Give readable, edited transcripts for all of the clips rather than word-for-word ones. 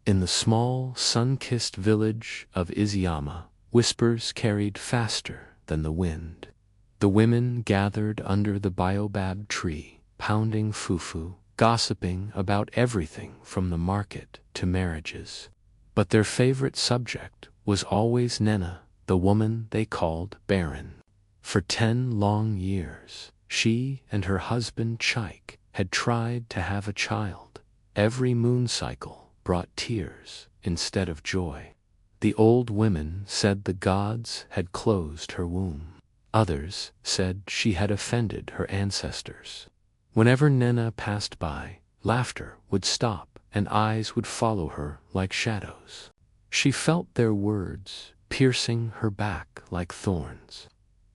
In the small, sun-kissed village of Izayama, whispers carried faster than the wind. The women gathered under the baobab tree, pounding fufu, gossiping about everything from the market to marriages. But their favorite subject was always Nena, the woman they called Barren. For 10 long years, she and her husband Chike had tried to have a child. Every moon cycle brought tears instead of joy. The old women said the gods had closed her womb. Others said she had offended her ancestors. Whenever Nena passed by, laughter would stop and eyes would follow her like shadows. She felt their words piercing her back like thorns.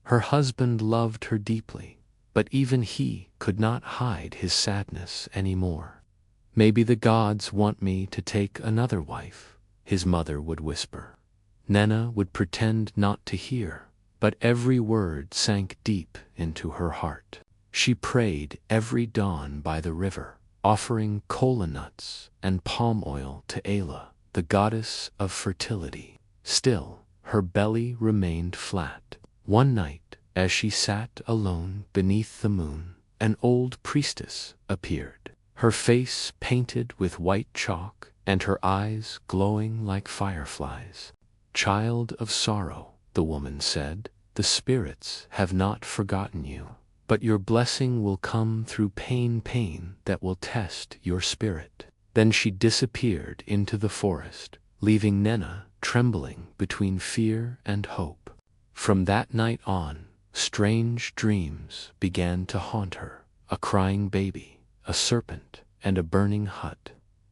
Her husband loved her deeply, but even he could not hide his sadness anymore. "Maybe the gods want me to take another wife," his mother would whisper. Nena would pretend not to hear, but every word sank deep into her heart. She prayed every dawn by the river, offering kola nuts and palm oil to Ayla, the goddess of fertility. Still, her belly remained flat. One night, as she sat alone beneath the moon, an old priestess appeared, her face painted with white chalk and her eyes glowing like fireflies. "Child of sorrow," the woman said, "the spirits have not forgotten you, but your blessing will come through pain that will test your spirit." Then she disappeared into the forest, leaving Nena trembling between fear and hope. From that night on, strange dreams began to haunt her: a crying baby, a serpent, and a burning hut.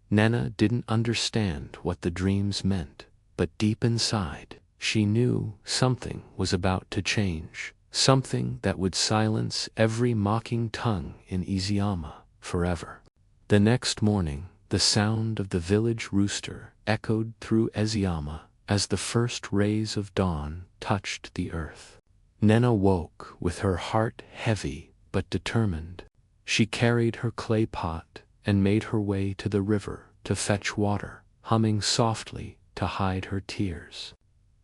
Nena didn't understand what the dreams meant, but deep inside, she knew something was about to change, something that would silence every mocking tongue in Izayama forever. The next morning, the sound of the village rooster echoed through Izayama as the first rays of dawn touched the earth. Nena woke with her heart heavy but determined. She carried her clay pot and made her way to the river to fetch water, humming softly to hide her tears.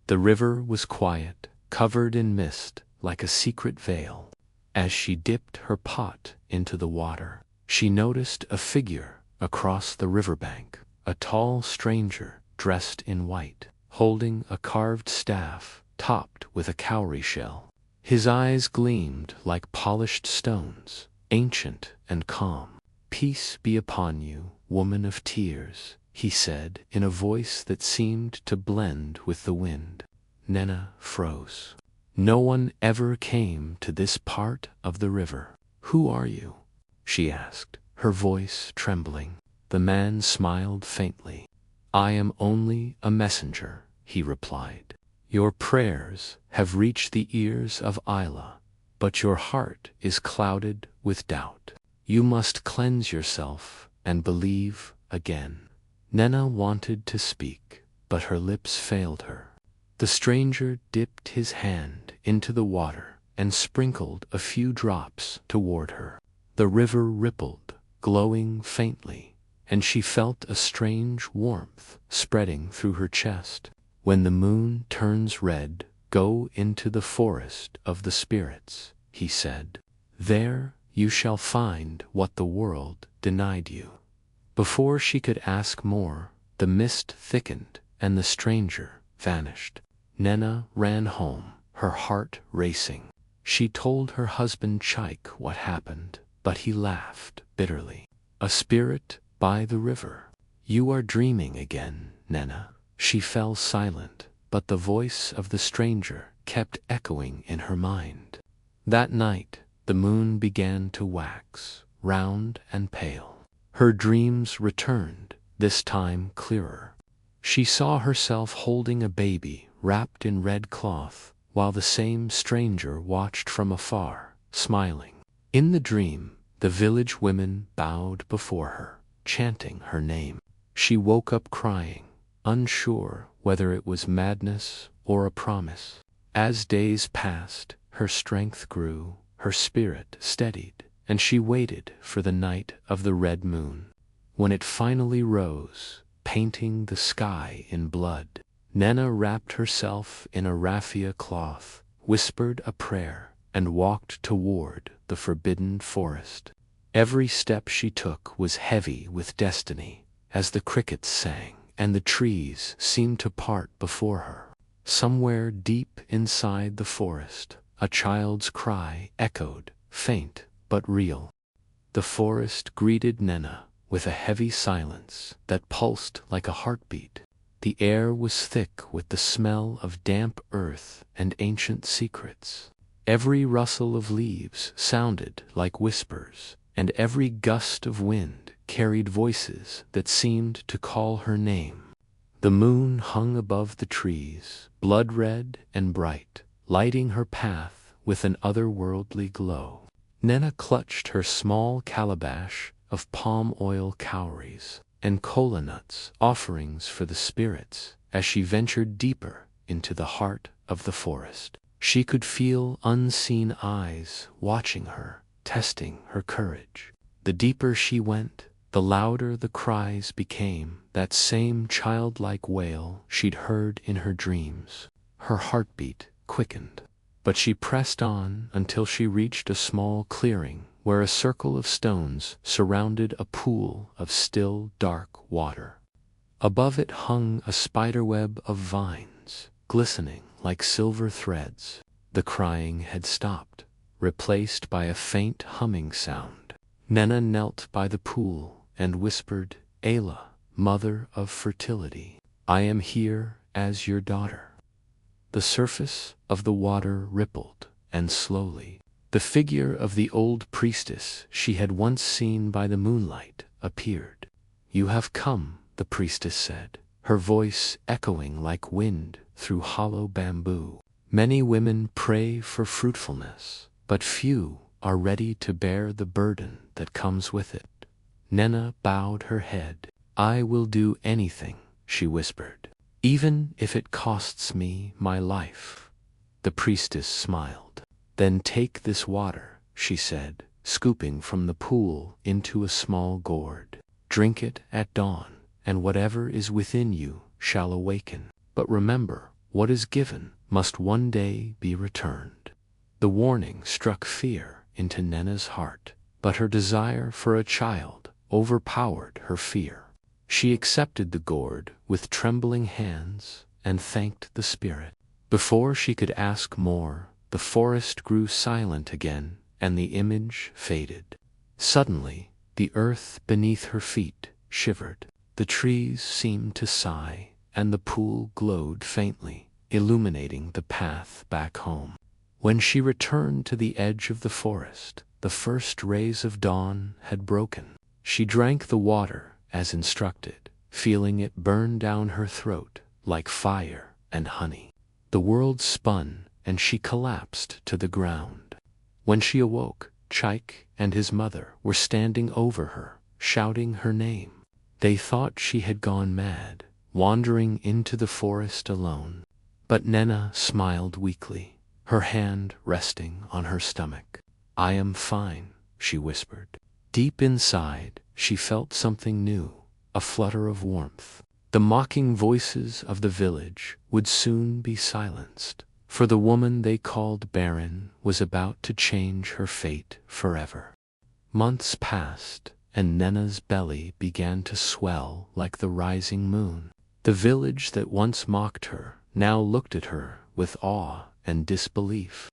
The river was quiet, covered in mist like a secret veil. As she dipped her pot into the water, she noticed a figure across the riverbank, a tall stranger dressed in white, holding a carved staff topped with a cowrie shell. His eyes gleamed like polished stones, ancient and calm. "Peace be upon you, woman of tears," he said in a voice that seemed to blend with the wind. Nena froze. No one ever came to this part of the river. "Who are you?" she asked, her voice trembling. The man smiled faintly. "I am only a messenger," he replied. "Your prayers have reached the ears of Ayla, but your heart is clouded with doubt. You must cleanse yourself and believe again." Nena wanted to speak, but her lips failed her. The stranger dipped his hand into the water and sprinkled a few drops toward her. The river rippled, glowing faintly, and she felt a strange warmth spreading through her chest. "When the moon turns red, go into the forest of the spirits," he said. "There you shall find what the world denied you." Before she could ask more, the mist thickened and the stranger vanished. Nena ran home, her heart racing. She told her husband Chike what happened, but he laughed bitterly. "A spirit by the river. You are dreaming again, Nena." She fell silent, but the voice of the stranger kept echoing in her mind. That night, the moon began to wax, round and pale. Her dreams returned, this time clearer. She saw herself holding a baby wrapped in red cloth, while the same stranger watched from afar, smiling. In the dream, the village women bowed before her, chanting her name. She woke up crying, unsure whether it was madness or a promise. As days passed, her strength grew, her spirit steadied, and she waited for the night of the red moon. When it finally rose, painting the sky in blood. Nena wrapped herself in a raffia cloth, whispered a prayer, and walked toward the forbidden forest. Every step she took was heavy with destiny, as the crickets sang and the trees seemed to part before her. Somewhere deep inside the forest, a child's cry echoed, faint but real. The forest greeted Nena with a heavy silence that pulsed like a heartbeat. The air was thick with the smell of damp earth and ancient secrets. Every rustle of leaves sounded like whispers, and every gust of wind carried voices that seemed to call her name. The moon hung above the trees, blood-red and bright, lighting her path with an otherworldly glow. Nena clutched her small calabash of palm oil cowries and kola nuts, offerings for the spirits, as she ventured deeper into the heart of the forest. She could feel unseen eyes watching her, testing her courage. The deeper she went, the louder the cries became, that same childlike wail she'd heard in her dreams. Her heartbeat quickened, but she pressed on until she reached a small clearing where a circle of stones surrounded a pool of still, dark water. Above it hung a spiderweb of vines, glistening like silver threads. The crying had stopped, replaced by a faint humming sound. Nena knelt by the pool and whispered, "Ayla, mother of fertility, I am here as your daughter." The surface of the water rippled, and slowly, the figure of the old priestess she had once seen by the moonlight appeared. "You have come," the priestess said, her voice echoing like wind through hollow bamboo. "Many women pray for fruitfulness, but few are ready to bear the burden that comes with it." Nena bowed her head. "I will do anything," she whispered, "even if it costs me my life." The priestess smiled. "Then take this water," she said, scooping from the pool into a small gourd. "Drink it at dawn, and whatever is within you shall awaken. But remember, what is given must one day be returned." The warning struck fear into Nena's heart, but her desire for a child overpowered her fear. She accepted the gourd with trembling hands and thanked the spirit. Before she could ask more, the forest grew silent again, and the image faded. Suddenly, the earth beneath her feet shivered. The trees seemed to sigh, and the pool glowed faintly, illuminating the path back home. When she returned to the edge of the forest, the first rays of dawn had broken. She drank the water as instructed, feeling it burn down her throat like fire and honey. The world spun, and she collapsed to the ground. When she awoke, Chaik and his mother were standing over her, shouting her name. They thought she had gone mad, wandering into the forest alone. But Nena smiled weakly, her hand resting on her stomach. "I am fine," she whispered. Deep inside, she felt something new, a flutter of warmth. The mocking voices of the village would soon be silenced, for the woman they called Barren was about to change her fate forever. Months passed, and Nena's belly began to swell like the rising moon. The village that once mocked her now looked at her with awe and disbelief.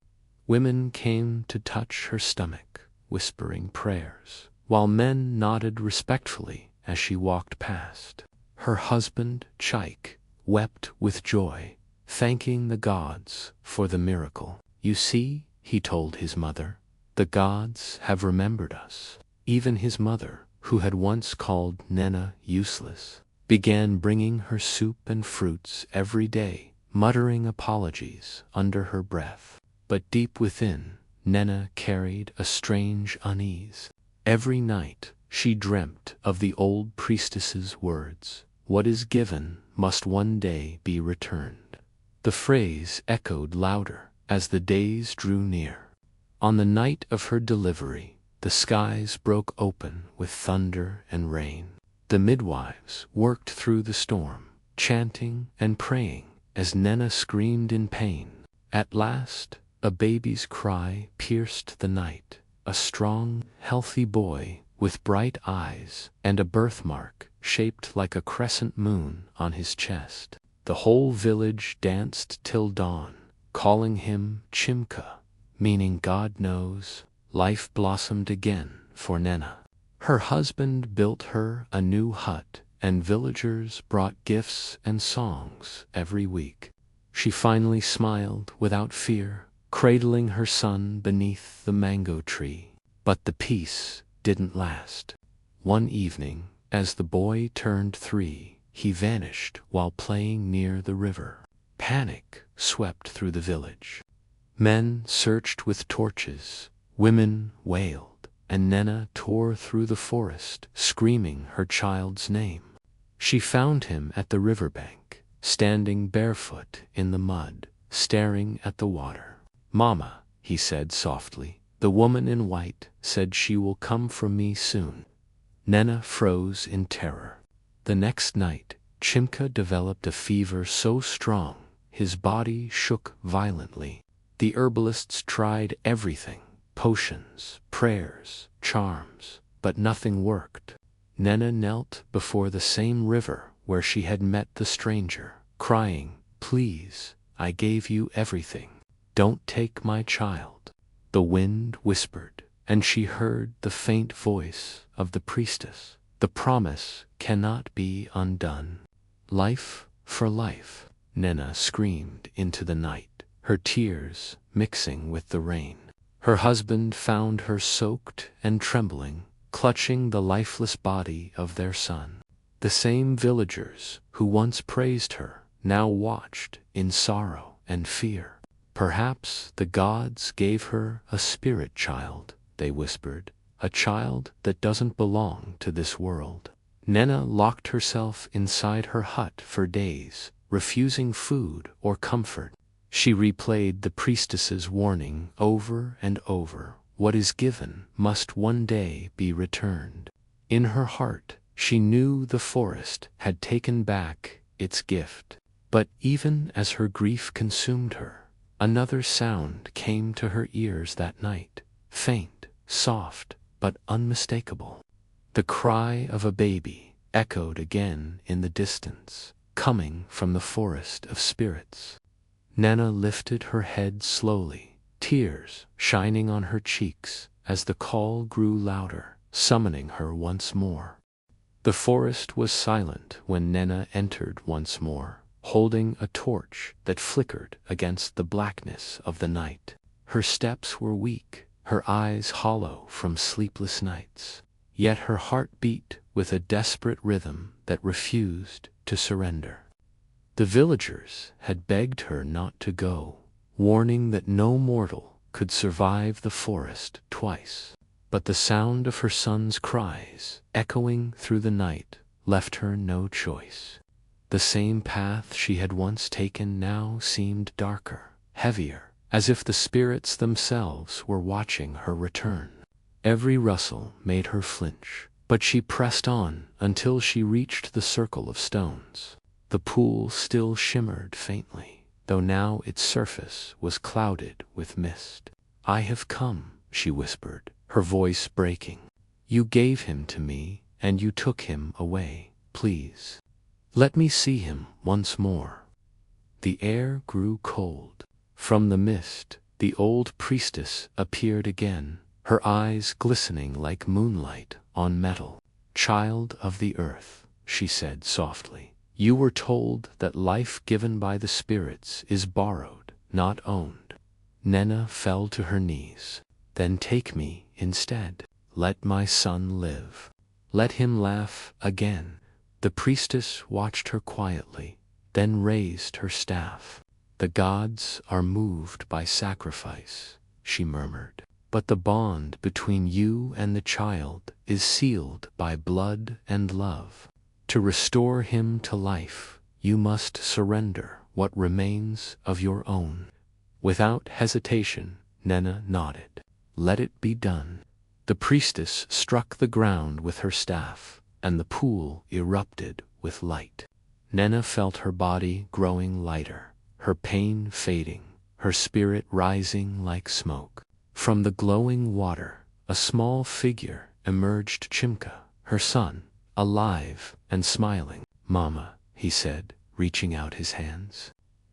Women came to touch her stomach, whispering prayers, while men nodded respectfully as she walked past. Her husband, Chaik, wept with joy, thanking the gods for the miracle. "You see," he told his mother, "the gods have remembered us." Even his mother, who had once called Nena useless, began bringing her soup and fruits every day, muttering apologies under her breath. But deep within, Nena carried a strange unease. Every night, she dreamt of the old priestess's words, "What is given must one day be returned." The phrase echoed louder as the days drew near. On the night of her delivery, the skies broke open with thunder and rain. The midwives worked through the storm, chanting and praying as Nena screamed in pain. At last, a baby's cry pierced the night, a strong, healthy boy with bright eyes and a birthmark shaped like a crescent moon on his chest. The whole village danced till dawn, calling him Chimka, meaning God knows. Life blossomed again for Nena. Her husband built her a new hut, and villagers brought gifts and songs every week. She finally smiled without fear, cradling her son beneath the mango tree. But the peace didn't last. One evening, as the boy turned 3, he vanished while playing near the river. Panic swept through the village. Men searched with torches, women wailed, and Nena tore through the forest, screaming her child's name. She found him at the riverbank, standing barefoot in the mud, staring at the water. "Mama," he said softly, "the woman in white said she will come for me soon." Nena froze in terror. The next night, Chimka developed a fever so strong his body shook violently. The herbalists tried everything, potions, prayers, charms, but nothing worked. Nena knelt before the same river where she had met the stranger, crying, "Please, I gave you everything. Don't take my child." The wind whispered, and she heard the faint voice of the priestess. "The promise cannot be undone." "Life for life," Nena screamed into the night, her tears mixing with the rain. Her husband found her soaked and trembling, clutching the lifeless body of their son. The same villagers who once praised her now watched in sorrow and fear. "Perhaps the gods gave her a spirit child," they whispered, "a child that doesn't belong to this world." Nena locked herself inside her hut for days, refusing food or comfort. She replayed the priestess's warning over and over: what is given must one day be returned. In her heart, she knew the forest had taken back its gift. But even as her grief consumed her, another sound came to her ears that night, faint, soft, but unmistakable. The cry of a baby echoed again in the distance, coming from the forest of spirits. Nena lifted her head slowly, tears shining on her cheeks as the call grew louder, summoning her once more. The forest was silent when Nena entered once more, holding a torch that flickered against the blackness of the night. Her steps were weak, her eyes hollow from sleepless nights, yet her heart beat with a desperate rhythm that refused to surrender. The villagers had begged her not to go, warning that no mortal could survive the forest twice. But the sound of her son's cries, echoing through the night, left her no choice. The same path she had once taken now seemed darker, heavier, as if the spirits themselves were watching her return. Every rustle made her flinch, but she pressed on until she reached the circle of stones. The pool still shimmered faintly, though now its surface was clouded with mist. "I have come," she whispered, her voice breaking. "You gave him to me, and you took him away. Please, let me see him once more." The air grew cold. From the mist, the old priestess appeared again, her eyes glistening like moonlight on metal. "Child of the earth," she said softly, "you were told that life given by the spirits is borrowed, not owned." Nena fell to her knees. "Then take me instead. Let my son live. Let him laugh again." The priestess watched her quietly, then raised her staff. "The gods are moved by sacrifice," she murmured, "but the bond between you and the child is sealed by blood and love. To restore him to life, you must surrender what remains of your own." Without hesitation, Nena nodded. "Let it be done." The priestess struck the ground with her staff, and the pool erupted with light. Nena felt her body growing lighter, her pain fading, her spirit rising like smoke. From the glowing water, a small figure emerged. Chimka, her son, alive and smiling. "Mama," he said, reaching out his hands.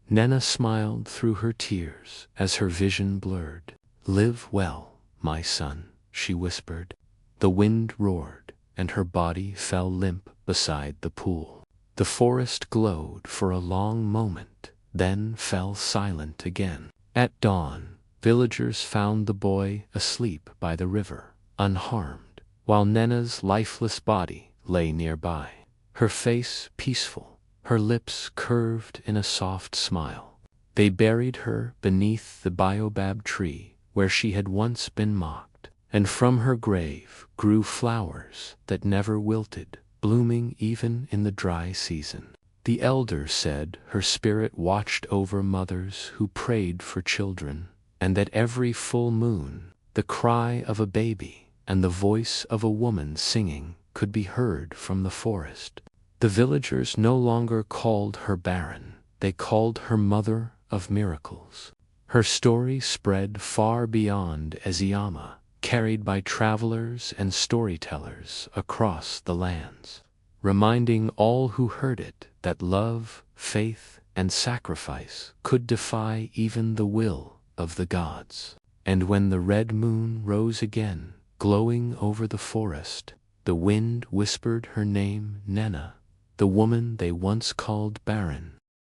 Nena smiled through her tears as her vision blurred. "Live well, my son," she whispered. The wind roared, and her body fell limp beside the pool. The forest glowed for a long moment, then fell silent again. At dawn, villagers found the boy asleep by the river, unharmed, while Nena's lifeless body lay nearby, her face peaceful, her lips curved in a soft smile. They buried her beneath the baobab tree where she had once been mocked, and from her grave grew flowers that never wilted, blooming even in the dry season. The elders said her spirit watched over mothers who prayed for children, and that every full moon, the cry of a baby and the voice of a woman singing could be heard from the forest. The villagers no longer called her Barren, they called her Mother of Miracles. Her story spread far beyond Eziyama, carried by travelers and storytellers across the lands, reminding all who heard it that love, faith, and sacrifice could defy even the will of the gods. And when the red moon rose again, glowing over the forest, the wind whispered her name, Nena, the woman they once called Barren,